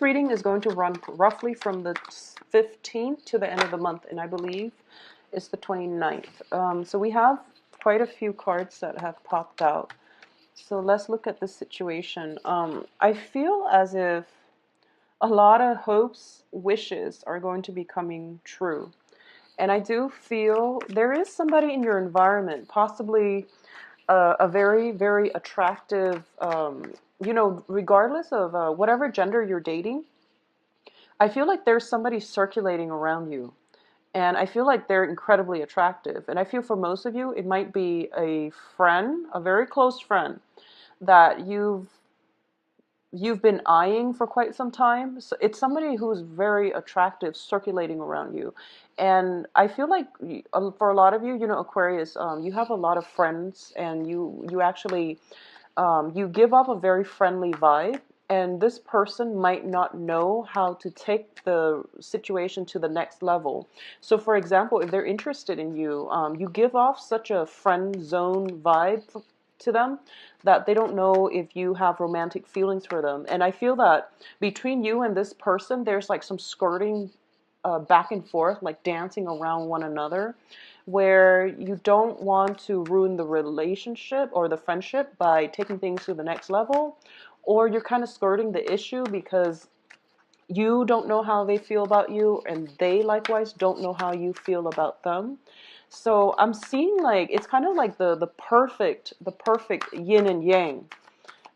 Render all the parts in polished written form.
Reading is going to run roughly from the 15th to the end of the month, and I believe it's the 29th. So we have quite a few cards that have popped out. So let's look at this situation. I feel as if a lot of hopes, wishes are going to be coming true. And I do feel there is somebody in your environment, possibly a very, very attractive, regardless of whatever gender you're dating, I feel like there's somebody circulating around you. And I feel like they're incredibly attractive. And I feel for most of you, it might be a friend, a very close friend that you've been eyeing for quite some time. So it's somebody who's very attractive circulating around you. And I feel like for a lot of you, Aquarius, you have a lot of friends, and you actually you give off a very friendly vibe, and this person might not know how to take the situation to the next level. So for example, if they're interested in you, you give off such a friend zone vibe to them that they don't know if you have romantic feelings for them. And I feel that between you and this person, there's like some skirting back and forth, like dancing around one another, where you don't want to ruin the relationship or the friendship by taking things to the next level, or you're kind of skirting the issue because you don't know how they feel about you, and they likewise don't know how you feel about them. So I'm seeing like it's kind of like the perfect yin and yang,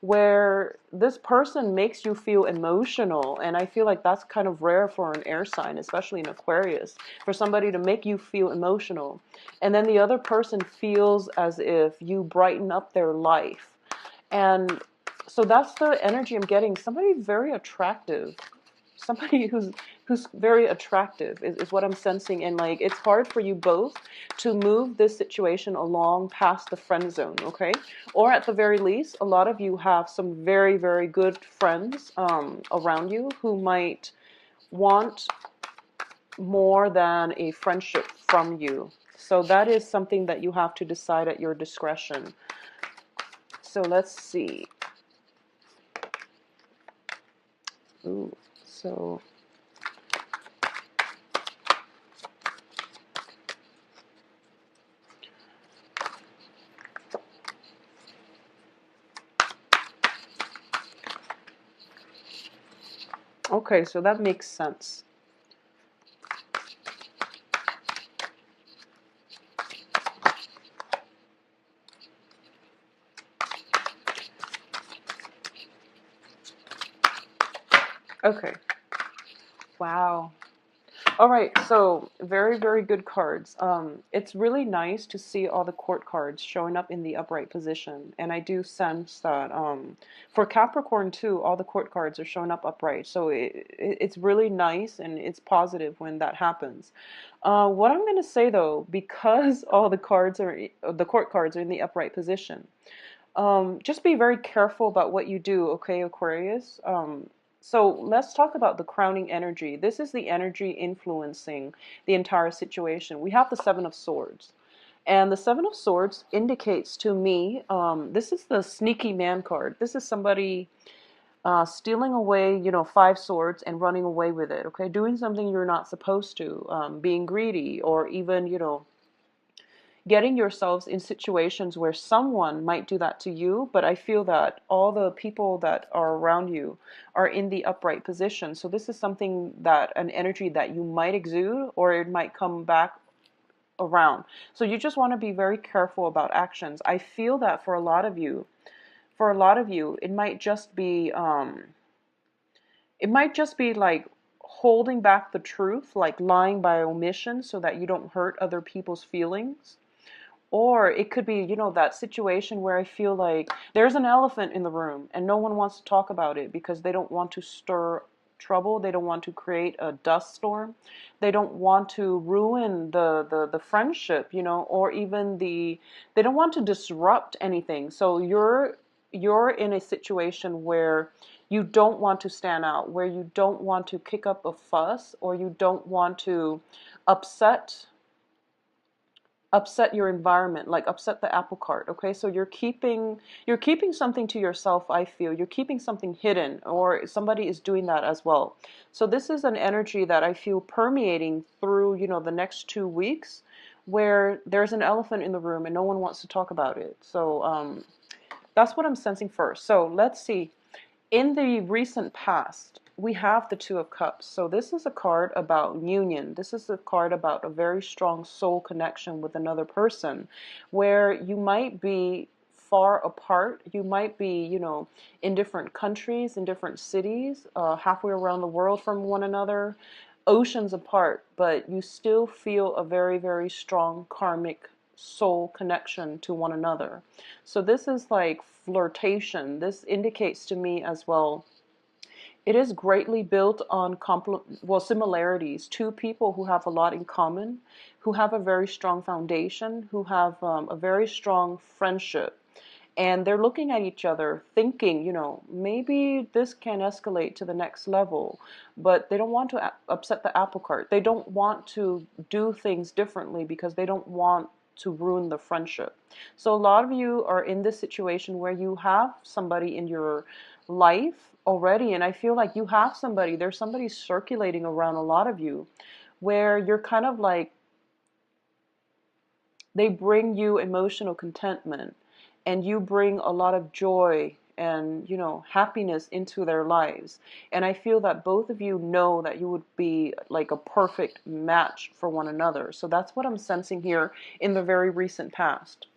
where this person makes you feel emotional. And I feel like that's kind of rare for an air sign, especially in Aquarius, for somebody to make you feel emotional. And then the other person feels as if you brighten up their life. And so that's the energy I'm getting. Somebody very attractive, somebody who's very attractive is what I'm sensing. And like it's hard for you both to move this situation along past the friend zone, okay? Or at the very least, a lot of you have some very, very good friends around you who might want more than a friendship from you. So that is something that you have to decide at your discretion. So let's see. Ooh, so okay, so that makes sense. Okay. Wow. All right, so very, very good cards. It's really nice to see all the court cards showing up in the upright position. And I do sense that for Capricorn too, all the court cards are showing up upright. So it's really nice and it's positive when that happens. What I'm going to say though, because all the court cards are in the upright position, just be very careful about what you do, okay, Aquarius? So let's talk about the crowning energy. This is the energy influencing the entire situation. We have the Seven of Swords. And the Seven of Swords indicates to me, this is the sneaky man card. This is somebody stealing away, five swords and running away with it, okay? Doing something you're not supposed to, being greedy, or even, getting yourselves in situations where someone might do that to you. But I feel that all the people that are around you are in the upright position. So this is something that an energy that you might exude, or it might come back around. So you just want to be very careful about actions. I feel that for a lot of you, it might just be like holding back the truth, like lying by omission so that you don't hurt other people's feelings. Or it could be, that situation where I feel like there's an elephant in the room and no one wants to talk about it because they don't want to stir trouble. They don't want to create a dust storm. They don't want to ruin the friendship, or even they don't want to disrupt anything. So you're in a situation where you don't want to stand out, where you don't want to kick up a fuss, or you don't want to upset upset your environment, like upset the apple cart. Okay, so you're keeping something to yourself. I feel you're keeping something hidden, or somebody is doing that as well. So this is an energy that I feel permeating through, the next 2 weeks, where there's an elephant in the room and no one wants to talk about it. So that's what I'm sensing first. So let's see. In the recent past, we have the Two of Cups. So this is a card about union. This is a card about a very strong soul connection with another person, where you might be far apart. You might be, in different countries, in different cities, halfway around the world from one another, oceans apart, but you still feel a very, very strong karmic soul connection to one another. So this is like flirtation. This indicates to me as well, it is greatly built on similarities. Two people who have a lot in common, who have a very strong foundation, who have a very strong friendship. And they're looking at each other thinking, maybe this can escalate to the next level, but they don't want to upset the apple cart. They don't want to do things differently because they don't want to ruin the friendship. So a lot of you are in this situation where you have somebody in your life already, and I feel like you have somebody, there's somebody circulating around a lot of you, where you're kind of like, they bring you emotional contentment, and you bring a lot of joy and happiness into their lives. And I feel that both of you know that you would be like a perfect match for one another. So that's what I'm sensing here in the very recent past.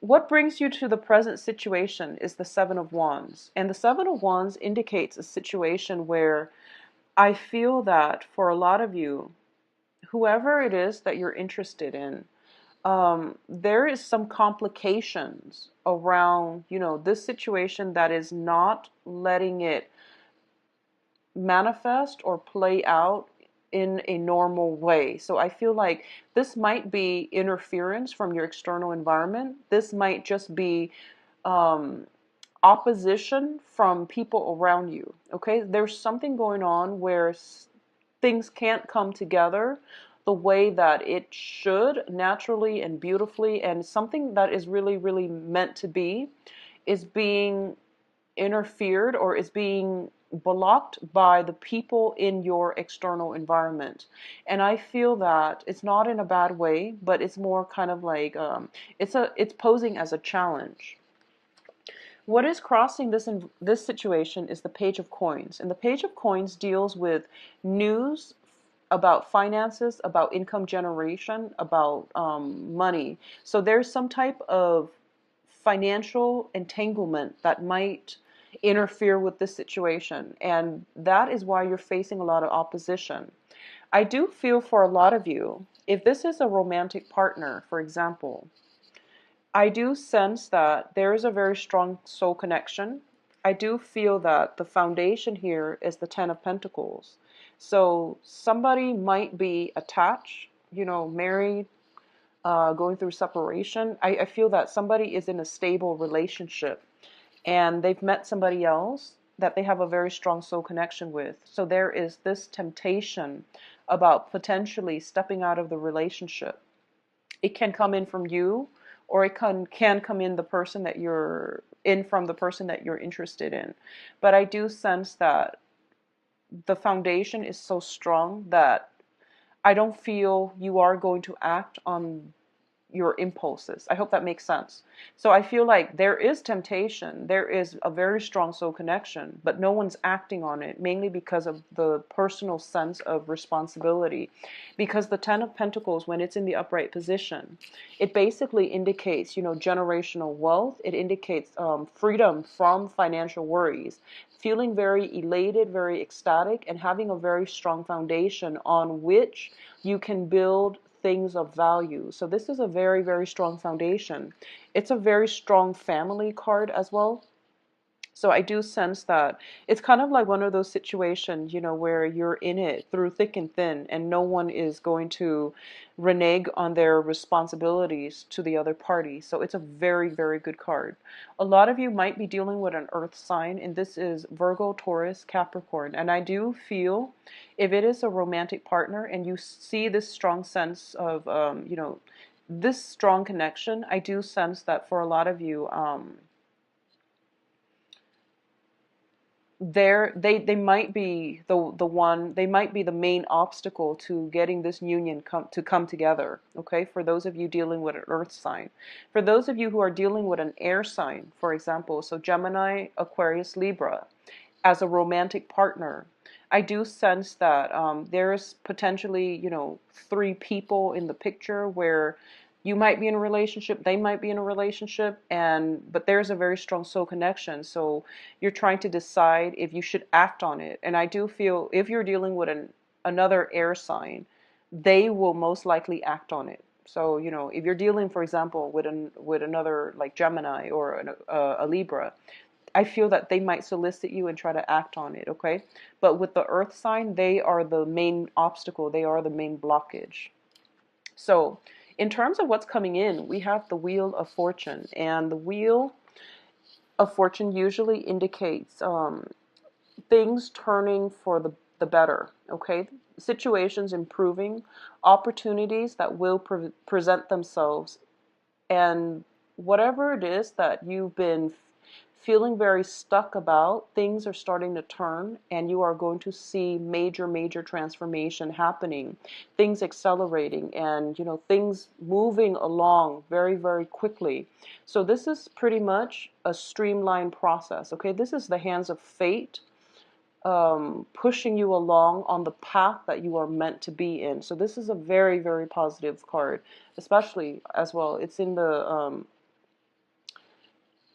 What brings you to the present situation is the Seven of Wands. And the Seven of Wands indicates a situation where I feel that for a lot of you, whoever it is that you're interested in, there is some complications around, this situation that is not letting it manifest or play out in a normal way. So I feel like this might be interference from your external environment. This might just be opposition from people around you. Okay, there's something going on where things can't come together the way that it should, naturally and beautifully, and something that is really, really meant to be is being interfered or is being blocked by the people in your external environment. And I feel that it's not in a bad way, but it's more kind of like it's posing as a challenge. What is crossing this situation is the Page of Coins, and the Page of Coins deals with news about finances, about income generation, about money. So there's some type of financial entanglement that might interfere with this situation, and that is why you're facing a lot of opposition. I do feel for a lot of you, if this is a romantic partner, for example, I do sense that there is a very strong soul connection. I do feel that the foundation here is the Ten of Pentacles. So somebody might be attached, married, going through separation. I feel that somebody is in a stable relationship and they've met somebody else that they have a very strong soul connection with. So there is this temptation about potentially stepping out of the relationship. It can come in from you, or it can come in the person that you're in from the person that you're interested in. But I do sense that the foundation is so strong that I don't feel you are going to act on your impulses. I hope that makes sense. So I feel like there is temptation, there is a very strong soul connection, but no one's acting on it, mainly because of the personal sense of responsibility. Because the Ten of Pentacles, when it's in the upright position, it basically indicates, generational wealth. It indicates freedom from financial worries, feeling very elated, very ecstatic, and having a very strong foundation on which you can build things of value. So this is a very, very strong foundation. It's a very strong family card as well. So I do sense that it's kind of like one of those situations, you know, where you're in it through thick and thin, and no one is going to renege on their responsibilities to the other party. So it's a very, very good card. A lot of you might be dealing with an earth sign, and this is Virgo, Taurus, Capricorn. And I do feel if it is a romantic partner and you see this strong sense of, you know, this strong connection, I do sense that for a lot of you, they might be the one, they might be the main obstacle to getting this union come together. Okay, for those of you dealing with an earth sign. For those of you who are dealing with an air sign, for example, so Gemini, Aquarius, Libra, as a romantic partner, I do sense that there's potentially, you know, three people in the picture where you might be in a relationship, they might be in a relationship, and but there's a very strong soul connection. So you're trying to decide if you should act on it. And I do feel if you're dealing with another air sign, they will most likely act on it. So, you know, if you're dealing, for example, with another like Gemini or a Libra, I feel that they might solicit you and try to act on it, okay? But with the earth sign, they are the main obstacle. They are the main blockage. So in terms of what's coming in, we have the Wheel of Fortune. And the Wheel of Fortune usually indicates things turning for the better, okay? Situations improving, opportunities that will present themselves, and whatever it is that you've been feeling very stuck about, things are starting to turn, and you are going to see major transformation happening, things accelerating, and, you know, things moving along very quickly. So this is pretty much a streamlined process, okay? This is the hands of fate pushing you along on the path that you are meant to be in. So this is a very positive card, especially as well. It's in the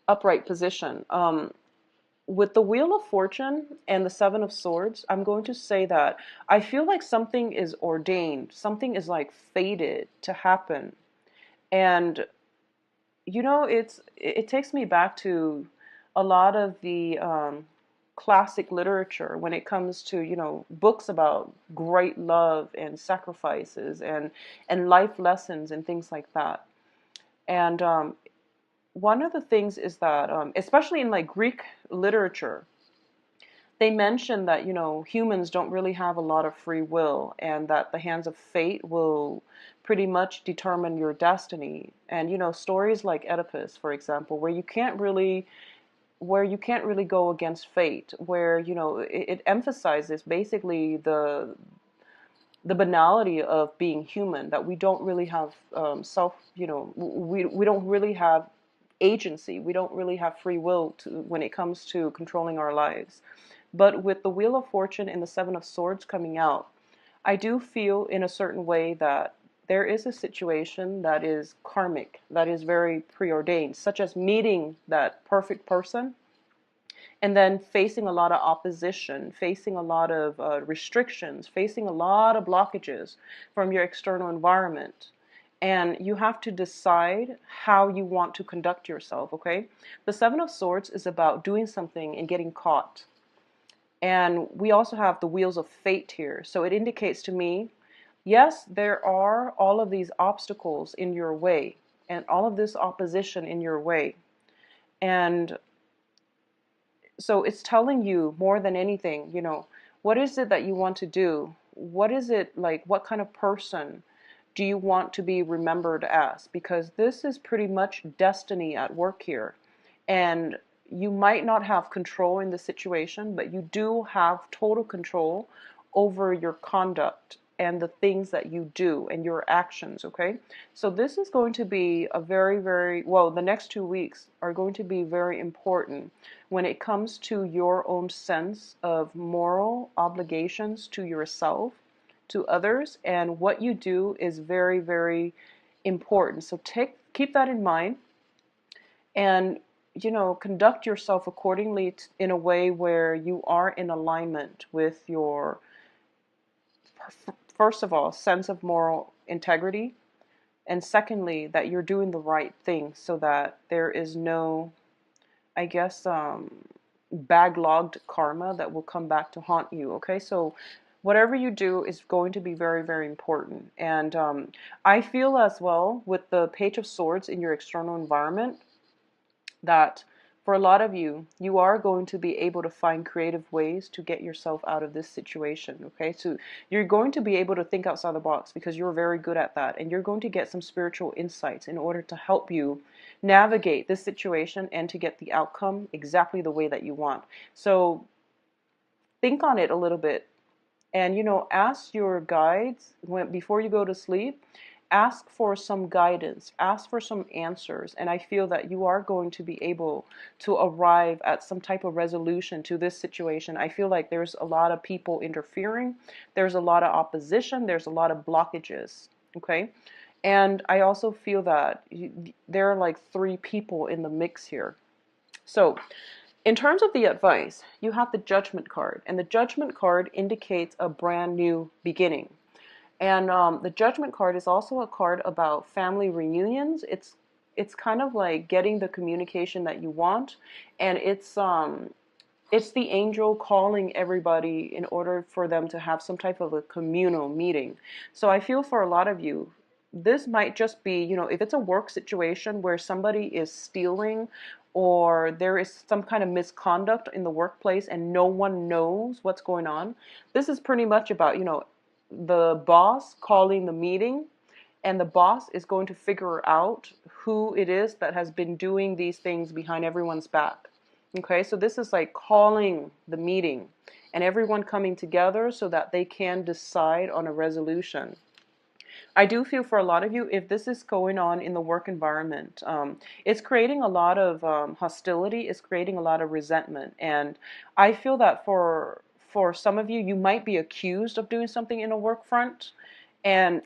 upright position. With the Wheel of Fortune and the Seven of Swords, I'm going to say that I feel like something is ordained, something is like fated to happen. And you know, it takes me back to a lot of the classic literature when it comes to, you know, books about great love and sacrifices and life lessons and things like that. And one of the things is that, especially in like Greek literature, they mention that, you know, humans don't really have a lot of free will, and that the hands of fate will pretty much determine your destiny. And, you know, stories like Oedipus, for example, where you can't really go against fate, where, you know, it emphasizes basically the banality of being human, that we don't really have you know, we don't really have agency, we don't really have free will when it comes to controlling our lives. But with the Wheel of Fortune and the Seven of Swords coming out, I do feel in a certain way that there is a situation that is karmic, that is very preordained, such as meeting that perfect person and then facing a lot of opposition, facing a lot of restrictions, facing a lot of blockages from your external environment. And you have to decide how you want to conduct yourself, okay? The Seven of Swords is about doing something and getting caught. And we also have the Wheels of Fate here. So it indicates to me, yes, there are all of these obstacles in your way and all of this opposition in your way. And so it's telling you more than anything, you know, what is it that you want to do? What is it like? What kind of person do you want to be remembered as? Because this is pretty much destiny at work here. And you might not have control in the situation, but you do have total control over your conduct and the things that you do and your actions, okay? So this is going to be a very, well, the next 2 weeks are going to be very important when it comes to your own sense of moral obligations to yourself, to others, and what you do is very important. So keep that in mind, and, you know, conduct yourself accordingly in a way where you are in alignment with your, first of all, sense of moral integrity, and secondly, that you're doing the right thing so that there is no, I guess, backlogged karma that will come back to haunt you. Okay, so whatever you do is going to be very, very important. And I feel as well with the Page of Swords in your external environment that for a lot of you, you are going to be able to find creative ways to get yourself out of this situation. Okay, so you're going to be able to think outside the box because you're very good at that, and you're going to get some spiritual insights in order to help you navigate this situation and to get the outcome exactly the way that you want. So think on it a little bit, and ask your guides before you go to sleep. Ask for some guidance, ask for some answers, and I feel that you are going to be able to arrive at some type of resolution to this situation. I feel like there's a lot of people interfering, there's a lot of opposition, there's a lot of blockages. Okay, and I also feel that there are like 3 people in the mix here. So in terms of the advice, you have the Judgment card, and the Judgment card indicates a brand new beginning. And the Judgment card is also a card about family reunions. It's kind of like getting the communication that you want, and it's the angel calling everybody in order for them to have some type of a communal meeting. So I feel for a lot of you, this might just be, if it's a work situation where somebody is stealing or there is some kind of misconduct in the workplace and no one knows what's going on, this is pretty much about, the boss calling the meeting, and the boss is going to figure out who it is that has been doing these things behind everyone's back. Okay, so this is like calling the meeting and everyone coming together so that they can decide on a resolution. I do feel for a lot of you, if this is going on in the work environment, it's creating a lot of hostility, it's creating a lot of resentment. And I feel that for some of you, you might be accused of doing something in a work front. And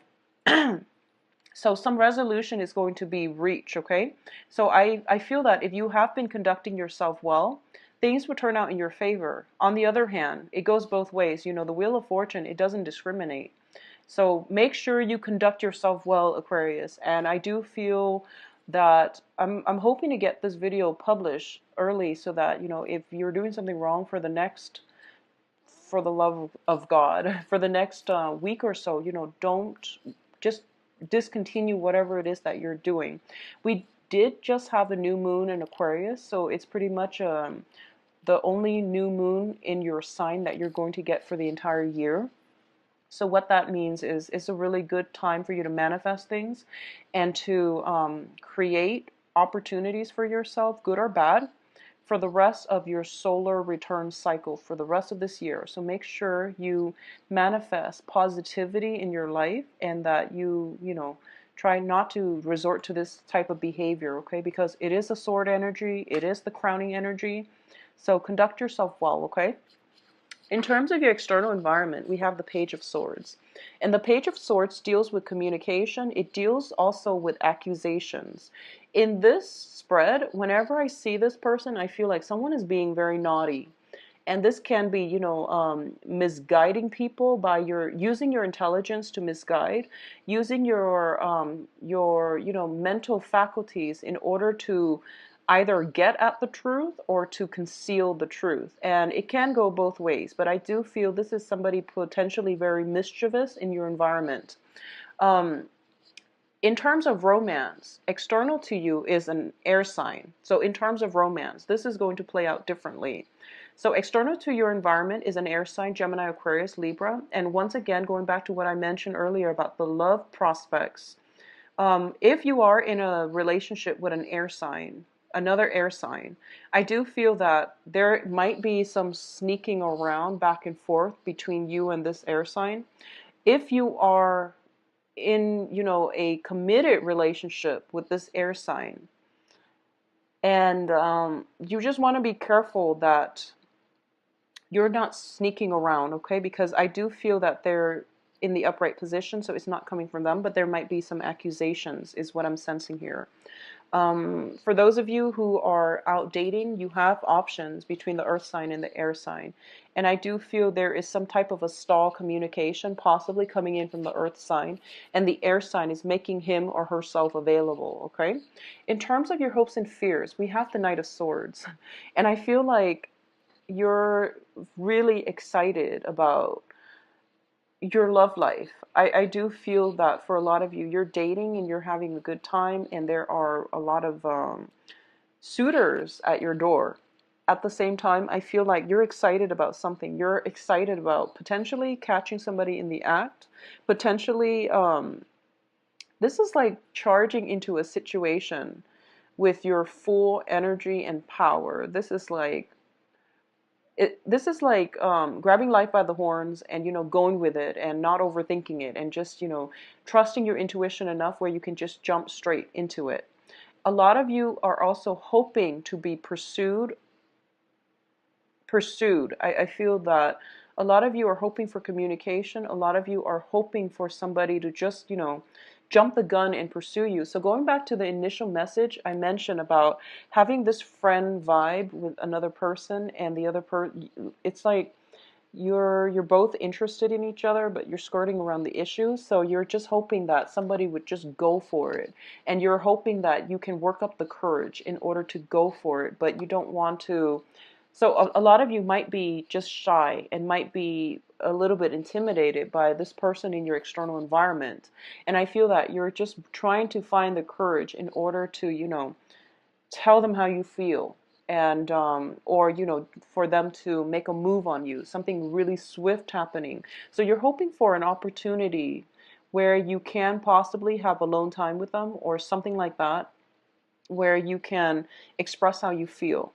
so some resolution is going to be reached, okay? So I feel that if you have been conducting yourself well, things will turn out in your favor. On the other hand, it goes both ways. The Wheel of Fortune, it doesn't discriminate. So make sure you conduct yourself well, Aquarius. And I do feel that I'm hoping to get this video published early so that, if you're doing something wrong for the love of God, for the next week or so, don't just discontinue whatever it is that you're doing. We did just have a new moon in Aquarius, so it's pretty much the only new moon in your sign that you're going to get for the entire year. So what that means is it's a really good time for you to manifest things and to create opportunities for yourself, good or bad, for the rest of your solar return cycle for the rest of this year. So make sure you manifest positivity in your life and that you try not to resort to this type of behavior, okay? Because it is a sword energy, it is the crowning energy. So conduct yourself well, okay? In terms of your external environment, we have the Page of Swords. And the Page of Swords deals with communication. It deals also with accusations. In this spread, whenever I see this person, I feel like someone is being very naughty. And this can be, misguiding people by using your intelligence to misguide, using your mental faculties in order to either get at the truth or to conceal the truth. And it can go both ways, but I do feel this is somebody potentially very mischievous in your environment. In terms of romance, external to you is an air sign. So in terms of romance, this is going to play out differently. So external to your environment is an air sign, Gemini, Aquarius, Libra. And once again, going back to what I mentioned earlier about the love prospects, if you are in a relationship with an air sign, another air sign, I do feel that there might be some sneaking around back and forth between you and this air sign. If you are in, a committed relationship with this air sign, and you just want to be careful that you're not sneaking around, okay? Because I do feel that they're in the upright position, so it's not coming from them, but there might be some accusations, is what I'm sensing here. For those of you who are out dating, you have options between the earth sign and the air sign. And I do feel there is some type of a stall communication possibly coming in from the earth sign, and the air sign is making him or herself available, okay? In terms of your hopes and fears, we have the Knight of Swords. And I feel like you're really excited about your love life. I do feel that for a lot of you, you're dating and you're having a good time, and there are a lot of suitors at your door. At the same time, I feel like you're excited about something. You're excited about potentially catching somebody in the act, potentially, this is like charging into a situation with your full energy and power. This is like grabbing life by the horns and, going with it and not overthinking it and just, trusting your intuition enough where you can just jump straight into it. A lot of you are also hoping to be pursued. I feel that a lot of you are hoping for communication. A lot of you are hoping for somebody to just, jump the gun and pursue you. So going back to the initial message I mentioned about having this friend vibe with another person, and the other it's like you're both interested in each other, but you're skirting around the issue. So you're just hoping that somebody would just go for it. And you're hoping that you can work up the courage in order to go for it, but you don't want to. So a lot of you might be just shy and might be a little bit intimidated by this person in your external environment. And I feel that you're just trying to find the courage in order to, tell them how you feel, and or for them to make a move on you, something really swift happening. So you're hoping for an opportunity where you can possibly have alone time with them or something like that, where you can express how you feel.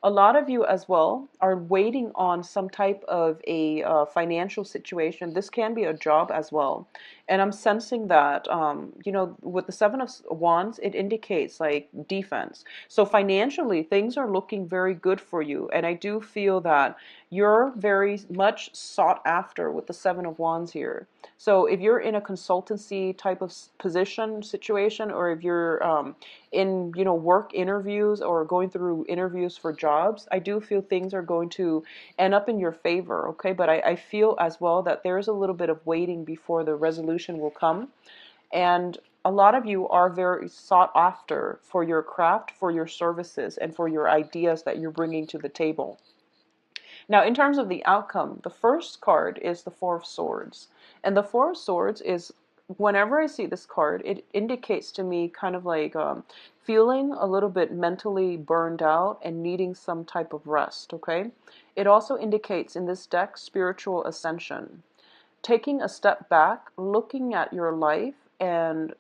A lot of you as well are waiting on some type of a financial situation. This can be a job as well. And I'm sensing that, with the Seven of Wands, it indicates like defense. So financially, things are looking very good for you. And I do feel that you're very much sought after with the Seven of Wands here. So if you're in a consultancy type of position situation, or if you're in work interviews or going through interviews for jobs, I do feel things are going to end up in your favor. Okay, but I feel as well that there's a little bit of waiting before the resolution will come. And a lot of you are very sought after for your craft, for your services, and for your ideas that you're bringing to the table. Now, in terms of the outcome, the first card is the Four of Swords. And the Four of Swords is, whenever I see this card, it indicates to me kind of like feeling a little bit mentally burned out and needing some type of rest, okay? It also indicates in this deck spiritual ascension. Taking a step back, looking at your life and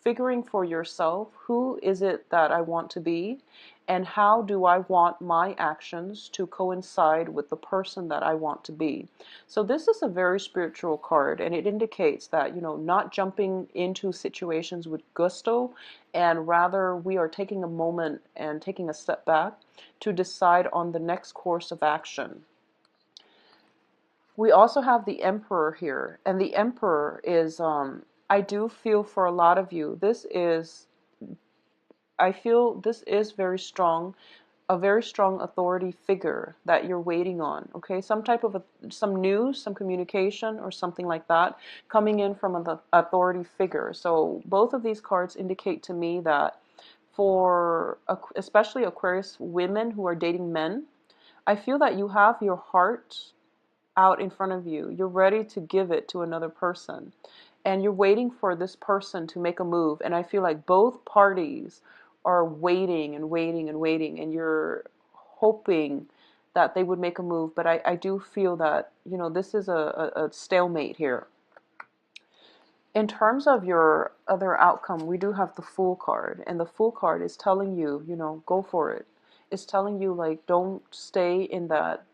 figuring for yourself, who is it that I want to be, and how do I want my actions to coincide with the person that I want to be. So this is a very spiritual card, and it indicates that, not jumping into situations with gusto, and rather we are taking a moment and taking a step back to decide on the next course of action. We also have the Emperor here, and the Emperor is, I do feel for a lot of you, I feel this is very strong, a very strong authority figure that you're waiting on, okay? Some type of some news, some communication, or something like that coming in from an authority figure. So both of these cards indicate to me that for especially Aquarius women who are dating men, I feel that you have your heart out in front of you. You're ready to give it to another person. And you're waiting for this person to make a move. And I feel like both parties are waiting and waiting and waiting. And you're hoping that they would make a move. But I do feel that, this is a stalemate here. In terms of your other outcome, we do have the Fool card. And the Fool card is telling you, go for it. It's telling you, like, don't stay in that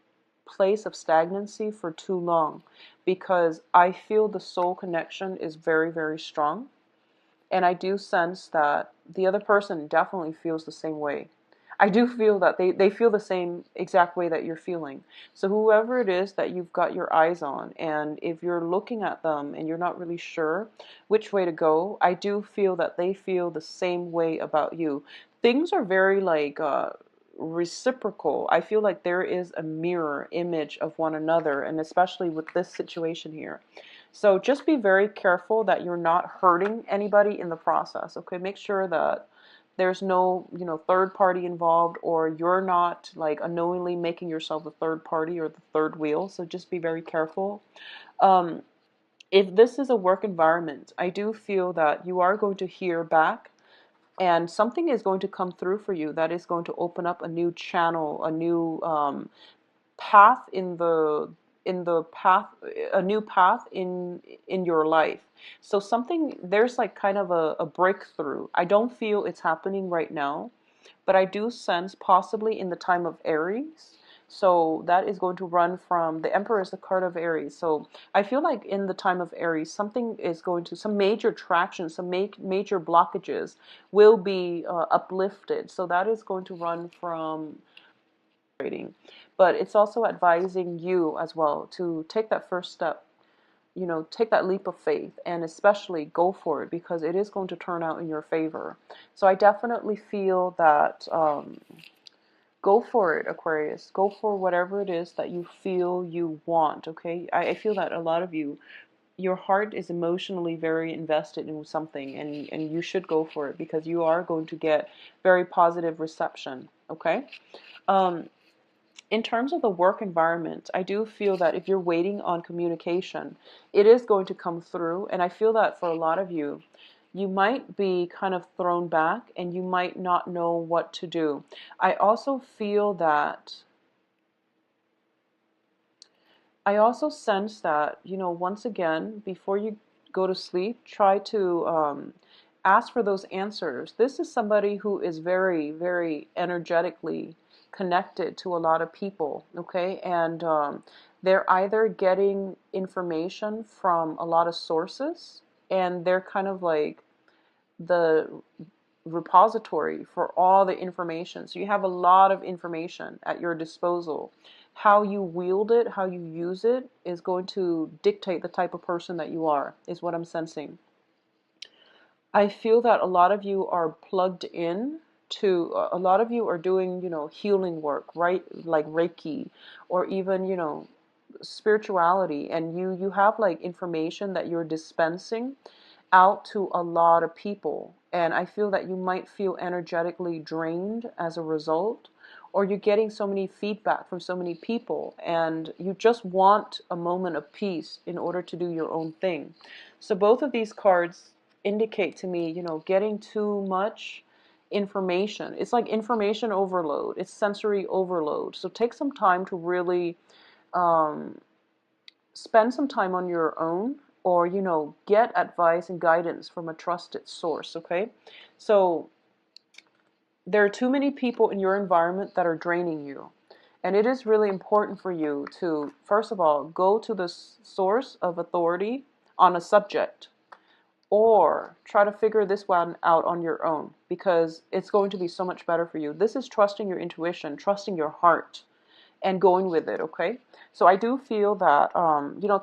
place of stagnancy for too long, because I feel the soul connection is very, very strong. And I do sense that the other person definitely feels the same way. I do feel that they feel the same exact way that you're feeling. So whoever it is that you've got your eyes on, and if you're looking at them and you're not really sure which way to go, I do feel that they feel the same way about you. Things are very like reciprocal. I feel like there is a mirror image of one another, and especially with this situation here. So just be very careful that you're not hurting anybody in the process, okay? Make sure that There's no, third party involved, or you're not like unknowingly making yourself the third party or the third wheel. So just be very careful. Um, if this is a work environment, I do feel that you are going to hear back, and something is going to come through for you that is going to open up a new channel, a new path in the path, a new path in your life. So something, there's like kind of a breakthrough. I don't feel it's happening right now, but I do sense possibly in the time of Aries. So that is going to run from, the Emperor is the card of Aries. So I feel like in the time of Aries, something is going to, some major traction, some major blockages will be uplifted. So that is going to run from trading. But it's also advising you as well to take that first step, take that leap of faith, and especially go for it, because it is going to turn out in your favor. So I definitely feel that go for it, Aquarius. Go for whatever it is that you feel you want, okay? I feel that a lot of you, your heart is emotionally very invested in something, and you should go for it, because you are going to get very positive reception, okay? In terms of the work environment, I do feel that if you're waiting on communication, it is going to come through. And I feel that for a lot of you, you might be kind of thrown back and you might not know what to do. I also feel that, I also sense that, once again, before you go to sleep, try to ask for those answers. This is somebody who is very, very energetically connected to a lot of people, okay? And they're either getting information from a lot of sources, and they're kind of like the repository for all the information. So you have a lot of information at your disposal. How you wield it, how you use it, is going to dictate the type of person that you are, is what I'm sensing. I feel that a lot of you are plugged in to, a lot of you are doing, healing work, right? Like Reiki, or even, spirituality, and you have like information that you're dispensing out to a lot of people. And I feel that you might feel energetically drained as a result, or you're getting so many feedback from so many people, and you just want a moment of peace in order to do your own thing. So both of these cards indicate to me, getting too much information. It's like information overload. It's sensory overload. So take some time to really um, spend some time on your own, or get advice and guidance from a trusted source, okay? So there are too many people in your environment that are draining you, and it is really important for you to, first of all, go to the source of authority on a subject, or try to figure this one out on your own, because it's going to be so much better for you. This is trusting your intuition, trusting your heart, and going with it, okay? So I do feel that,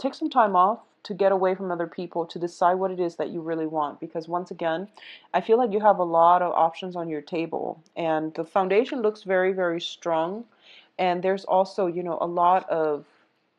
take some time off to get away from other people, to decide what it is that you really want. Because once again, I feel like you have a lot of options on your table, and the foundation looks very, very strong. And there's also, a lot of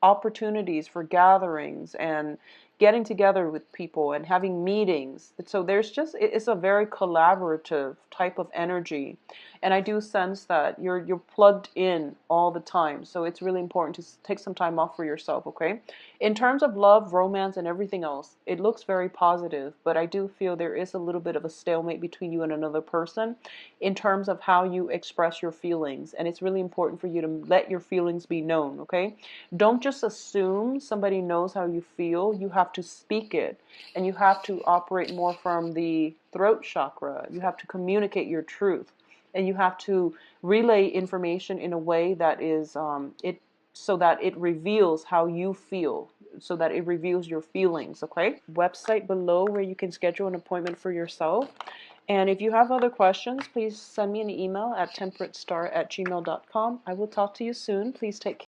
opportunities for gatherings and getting together with people and having meetings. So there's just, it's a very collaborative type of energy. And I do sense that you're plugged in all the time. So it's really important to take some time off for yourself, okay? In terms of love, romance, and everything else, it looks very positive, but I do feel there is a little bit of a stalemate between you and another person in terms of how you express your feelings. And it's really important for you to let your feelings be known, okay? Don't just assume somebody knows how you feel. You have to speak it, and you have to operate more from the throat chakra. You have to communicate your truth, and you have to relay information in a way that is so that it reveals how you feel, so that it reveals your feelings, okay? Website below where you can schedule an appointment for yourself. And if you have other questions, please send me an email at temperatestar@gmail.com. I will talk to you soon. Please take care.